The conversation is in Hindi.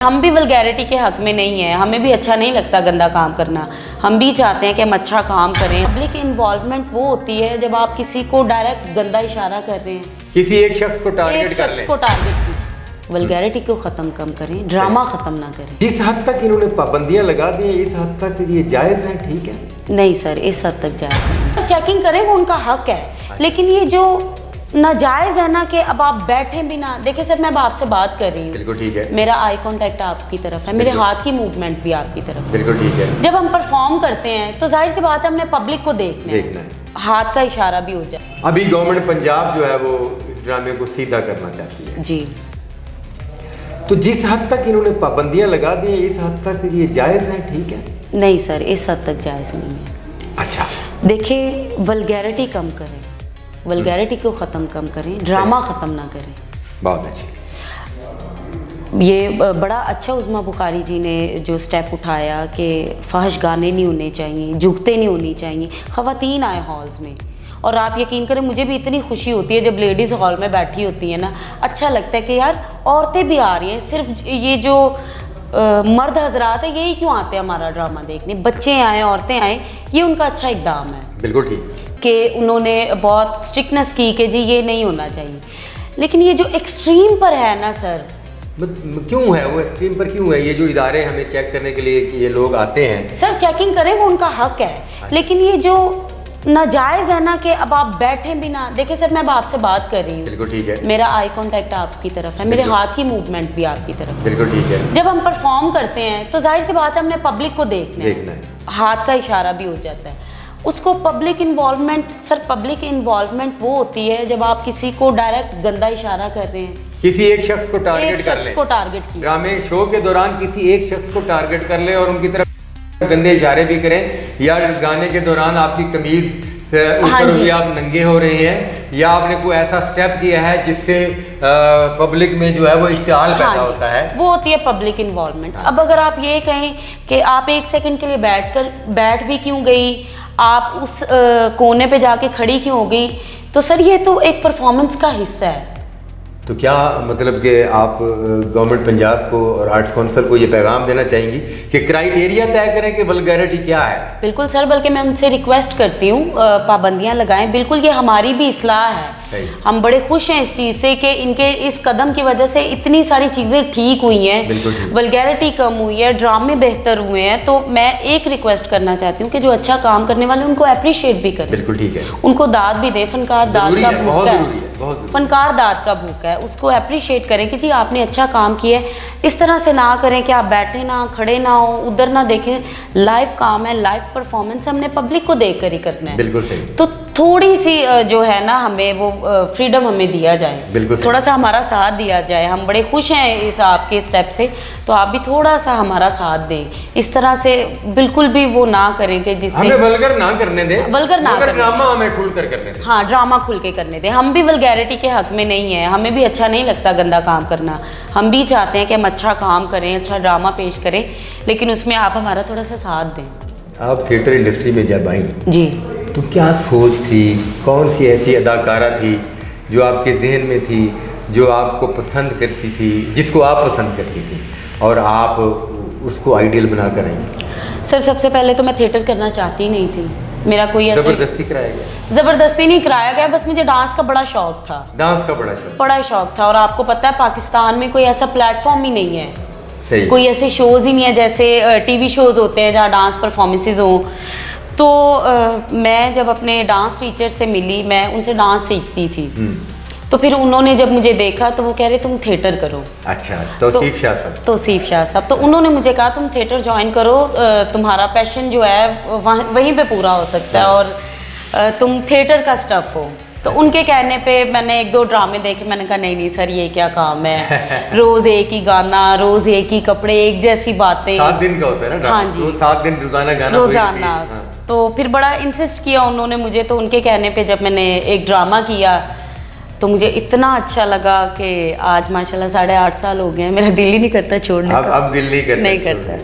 हम भी वल्गैरिटी के हक में नहीं है, हमें भी अच्छा नहीं लगता गंदा काम करना। हम भी चाहते हैं कि हम अच्छा काम करें। पब्लिक इन्वॉल्वमेंट वो होती है जब आप किसी को डायरेक्ट गंदा इशारा कर रहे हैं, किसी एक शख्स को टारगेट कर लें। वल्गैरिटी को ख़त्म कम करें, ड्रामा ख़त्म ना करें। जिस हद तक इन्होंने पाबंदियां लगा दी हैं, इस हद तक ये जायज़ है, ठीक है? नहीं सर, इस हद तक जायज़ नहीं। चेकिंग करें, वो उनका हक है, लेकिन ये जो नाजायज़ है ना कि अब आप बैठे भी ना। देखिए सर, मैं अब आपसे बात कर रही हूँ, बिल्कुल ठीक है, मेरा आई कांटेक्ट आपकी तरफ है, मेरे हाथ की मूवमेंट भी आपकी तरफ है, बिल्कुल ठीक है। जब हम परफॉर्म करते हैं तो जाहिर सी बात है हमने पब्लिक को देखना है, हाथ का इशारा भी हो जाए। अभी गवर्नमेंट पंजाब जो है वो इस ड्रामे को सीधा करना चाहती है जी। तो जिस हद तक इन्होंने पाबंदियां लगा दी हैं, इस हद तक ये जायज़ है, ठीक है? नहीं सर, इस हद तक जायज़ नहीं है। अच्छा, देखिए, वल्गैरिटी कम करें, वल्गैरिटी को ख़त्म कम करें, ड्रामा ख़त्म ना करें। बहुत अच्छी। ये बड़ा अच्छा उज़्मा बुखारी जी ने जो स्टेप उठाया कि फहश गाने नहीं होने चाहिए, जुगते नहीं होनी चाहिए, ख़वातीन आए हॉल्स में। और आप यकीन करें, मुझे भी इतनी खुशी होती है जब लेडीज़ हॉल में बैठी होती है ना, अच्छा लगता है कि यार औरतें भी आ रही हैं। सिर्फ ये जो मर्द हजरात है यही क्यों आते हैं हमारा ड्रामा देखने, बच्चे आए, औरतें आए, ये उनका अच्छा इक़दाम है। बिल्कुल ठीक कि उन्होंने बहुत स्ट्रिक्टनेस की कि जी ये नहीं होना चाहिए। लेकिन ये जो एक्सट्रीम पर है ना सर, क्यों है वो एक्सट्रीम पर, क्यों है? ये जो इदारे हमें चेक करने के लिए ये लोग आते हैं, सर चेकिंग करें, वो उनका हक है, लेकिन ये जो नाजायज़ है ना कि अब आप बैठे भी ना। देखिए सर, मैं अब आपसे बात कर रही हूँ, बिल्कुल ठीक है, मेरा आई कांटेक्ट आपकी तरफ है, मेरे हाथ की मूवमेंट भी आपकी तरफ है, बिल्कुल ठीक है। जब हम परफॉर्म करते हैं तो जाहिर सी बात है हमने पब्लिक को देखना है, हाथ का इशारा भी हो जाता है। उसको public involvement, sir public involvement वो होती है जब आप किसी को डायरेक्ट गंदा इशारा कर रहे हैं, किसी एक शख्स को टारगेट कर लें, किया ड्रामे शो के दौरान किसी एक शख्स को टारगेट कर ले और उनकी तरफ गंदे इशारे भी करें, या गाने के दौरान आपकी कमीज ऊपर भी आप नंगे हो रहे हैं, या आपने कोई ऐसा स्टेप किया है जिससे पब्लिक में जो है वो इश्तिहाल पैदा होता है, वो होती है पब्लिक इन्वॉल्वमेंट। अब अगर आप ये कहें कि आप एक सेकंड के लिए बैठ भी क्यों गई, आप उस कोने पे जाके खड़ी क्यों हो गई, तो सर ये तो एक परफॉर्मेंस का हिस्सा है। तो क्या मतलब कि आप गवर्नमेंट पंजाब को और आर्ट्स काउंसिल को ये पैगाम देना चाहेंगी कि क्राइटेरिया तय करें कि वल्गैरिटी क्या है? बिल्कुल सर, बल्कि मैं उनसे रिक्वेस्ट करती हूँ पाबंदियाँ लगाएं। बिल्कुल, ये हमारी भी इस्लाह है। हम बड़े खुश हैं इस चीज़ से कि इनके इस कदम की वजह से इतनी सारी चीज़ें ठीक हुई हैं, वल्गैरिटी कम हुई है, ड्रामे बेहतर हुए हैं। तो मैं एक रिक्वेस्ट करना चाहती हूँ कि जो अच्छा काम करने वाले उनको अप्रिशिएट भी करें। बिल्कुल ठीक है, उनको दाद भी दें। फनकार दाद का भूखा है, फनकार दाद का भूखा है, उसको अप्रिशिएट करें कि जी आपने अच्छा काम किया है। इस तरह से ना करें कि आप बैठे ना, खड़े ना हो, उधर ना देखें। लाइव काम है, लाइव परफॉर्मेंस हमने पब्लिक को देख कर ही करना है। बिल्कुल सही। तो थोड़ी सी जो है ना, हमें वो फ्रीडम हमें दिया जाए, बिल्कुल थोड़ा सा हमारा साथ दिया जाए। हम बड़े खुश हैं इस आपके स्टेप से, तो आप भी थोड़ा सा हमारा साथ दें। इस तरह से बिल्कुल भी वो ना करें कि जिससे हमें वल्गर ना करने दें, वल्गर ना करने, ड्रामा हमें खुल कर करने दें। हाँ, ड्रामा खुल के करने दें। हम भी वल्गैरिटी के हक में नहीं है, हमें भी अच्छा नहीं लगता गंदा काम करना। हम भी चाहते हैं कि हम अच्छा काम करें, अच्छा ड्रामा पेश करें, लेकिन उसमें आप हमारा थोड़ा सा साथ दें। आप थिएटर इंडस्ट्री में जब आई जी, तो क्या सोच थी, कौन सी ऐसी अदाकारा थी जो आपके जहन में थी, जो आपको पसंद करती थी, जिसको आप पसंद करती थी और आप उसको आइडियल बना कर आई? सर सबसे पहले तो मैं थिएटर करना चाहती नहीं थी। मेरा कोई जबरदस्ती कराया गया? जबरदस्ती नहीं कराया गया, बस मुझे डांस का बड़ा शौक था। डांस का बड़ा शौक था। और आपको पता है पाकिस्तान में कोई ऐसा प्लेटफॉर्म ही नहीं है, सही, कोई ऐसे शोज़ ही नहीं है जैसे टीवी शोज़ होते हैं जहाँ डांस परफॉर्मेंसेज हों। तो मैं जब अपने डांस टीचर से मिली, मैं उनसे डांस सीखती थी, तो फिर उन्होंने जब मुझे देखा तो वो कह रहे तुम थिएटर करो। अच्छा, तौसीफ शाह साहब, तो उन्होंने मुझे कहा तुम थिएटर ज्वाइन करो, तुम्हारा पैशन जो है वहीं पे पूरा हो सकता है और तुम थिएटर का स्टफ हो। तो उनके कहने पे मैंने 1-2 ड्रामे देखे, मैंने कहा नहीं सर, ये क्या काम है, रोज़ एक ही गाना, रोज़ एक ही कपड़े, एक जैसी बातें। 7 दिन का होता है ना? हाँ जी, तो 7 दिन रोजाना गाना, रोजाना। तो फिर बड़ा इंसिस्ट किया उन्होंने मुझे, तो उनके कहने पे जब मैंने एक ड्रामा किया तो मुझे इतना अच्छा लगा कि आज माशाल्लाह 8.5 साल हो गए हैं, मेरा दिल ही नहीं करता छोड़ने का। अब दिल नहीं करता।